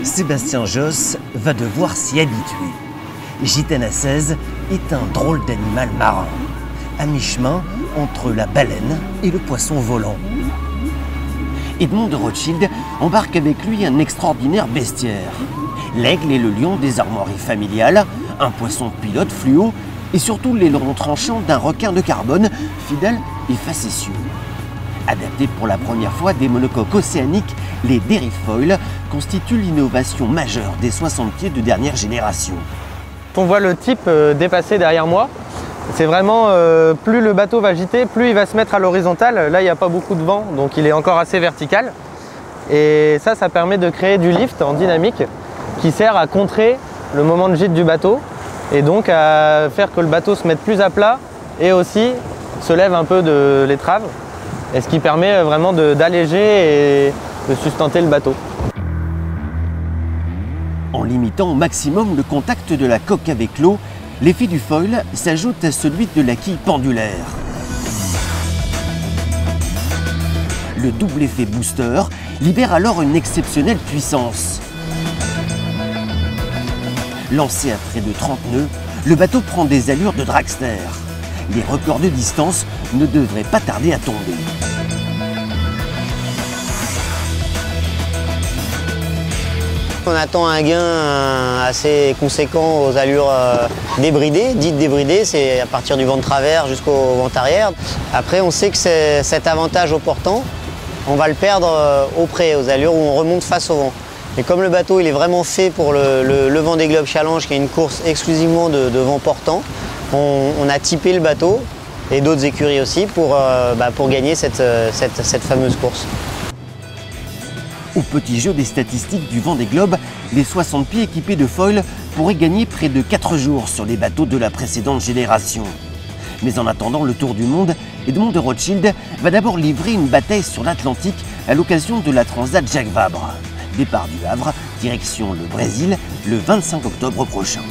Sébastien Josse va devoir s'y habituer. Gitana 16 est un drôle d'animal marin, à mi-chemin entre la baleine et le poisson volant. Edmond de Rothschild embarque avec lui un extraordinaire bestiaire. L'aigle et le lion des armoiries familiales, un poisson pilote fluo et surtout l'aileron tranchant d'un requin de carbone fidèle et facétieux. Adaptés pour la première fois des monocoques océaniques, les Derifoil constituent l'innovation majeure des 60 pieds de dernière génération. On voit le type dépasser derrière moi. C'est vraiment, plus le bateau va agiter, plus il va se mettre à l'horizontale. Là, il n'y a pas beaucoup de vent, donc il est encore assez vertical. Et ça permet de créer du lift en dynamique qui sert à contrer le moment de gîte du bateau et donc à faire que le bateau se mette plus à plat et aussi se lève un peu de l'étrave. Et ce qui permet vraiment d'alléger et de sustenter le bateau. En limitant au maximum le contact de la coque avec l'eau, l'effet du foil s'ajoute à celui de la quille pendulaire. Le double effet booster libère alors une exceptionnelle puissance. Lancé à près de 30 nœuds, le bateau prend des allures de dragster. Les records de distance ne devraient pas tarder à tomber. On attend un gain assez conséquent aux allures débridées, dites débridées, c'est à partir du vent de travers jusqu'au vent arrière. Après, on sait que cet avantage au portant, on va le perdre au près, aux allures où on remonte face au vent. Et comme le bateau il est vraiment fait pour le Vendée Globe Challenge, qui est une course exclusivement de vent portant, on a typé le bateau et d'autres écuries aussi pour gagner cette fameuse course. Au petit jeu des statistiques du Vendée Globe, les 60 pieds équipés de foil pourraient gagner près de 4 jours sur les bateaux de la précédente génération. Mais en attendant le tour du monde, Edmond de Rothschild va d'abord livrer une bataille sur l'Atlantique à l'occasion de la Transat Jacques Vabre. Départ du Havre, direction le Brésil, le 25 octobre prochain.